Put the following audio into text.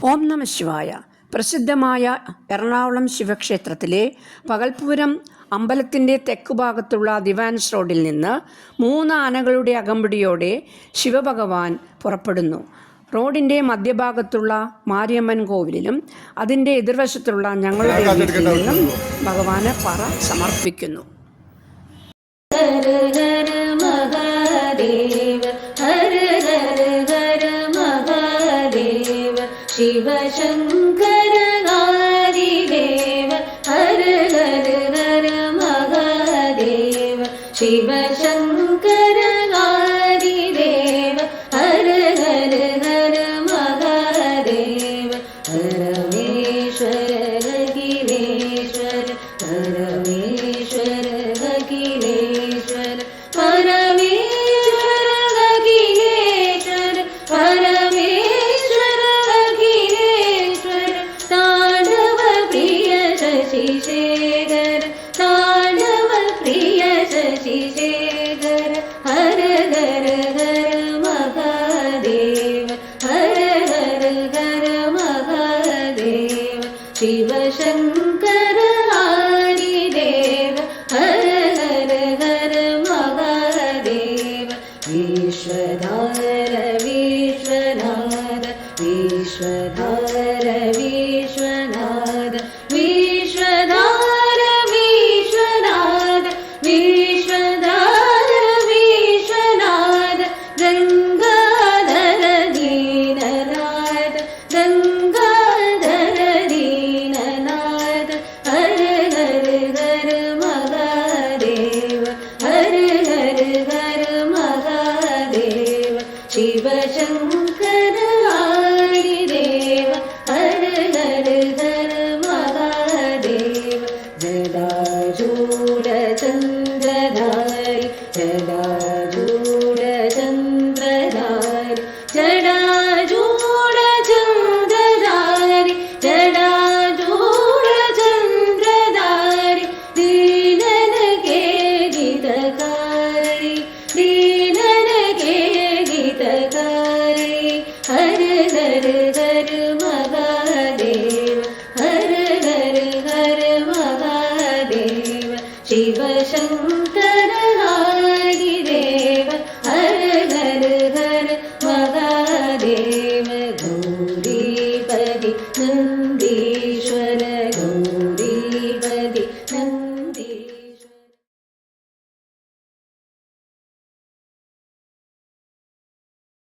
ഓം നമ ശിവായ. പ്രസിദ്ധമായ എറണാകുളം ശിവക്ഷേത്രത്തിലെ പകൽപൂരം അമ്പലത്തിൻ്റെ തെക്കുഭാഗത്തുള്ള ദിവാൻസ് റോഡിൽ നിന്ന് 3 ആനകളുടെ അകമ്പടിയോടെ ശിവഭഗവാൻ പുറപ്പെടുന്നു. റോഡിൻ്റെ മധ്യഭാഗത്തുള്ള മാരിയമ്മൻ കോവിലിലും അതിൻ്റെ എതിർവശത്തുള്ള ഞങ്ങളുടെ വീട്ടിൽ നിന്നും ഭഗവാന് പറ സമർപ്പിക്കുന്നു. शिव शंकर हरिदेव हर हर हर महादेव शिव शंकर हरिदेव हर हर हर महादेव परमेश्वर अखिलेश्वर परमेश्वर अखिलेश्वर परमेश्वर अखिलेश्वर परमेश्वर शशिशेखर तांडव प्रिय शशिशेखर हर हर हर महादेव हर हर हर महादेव शिव शंकर हरिदेव हर हर हर महादेव विश्वधार विश्वनाथ विश्वधार विश्वनाथ विश्वधार विश्वनाथ विश्वधार विश्वनाथ गंगाधर दीननाथ गंगाधर दीननाथ हर हर हर महादेव हर हर हर महादेव शिव शंकर हरिदेव हर हर हर महादेव जटाजूट चंद्रधारी जटाजूट चंद्रधारी जटाजूट चंद्रधारी जटाजूट चंद्रधारी दीनन के गीतकारी दीनन के गीतकारी हर हर हर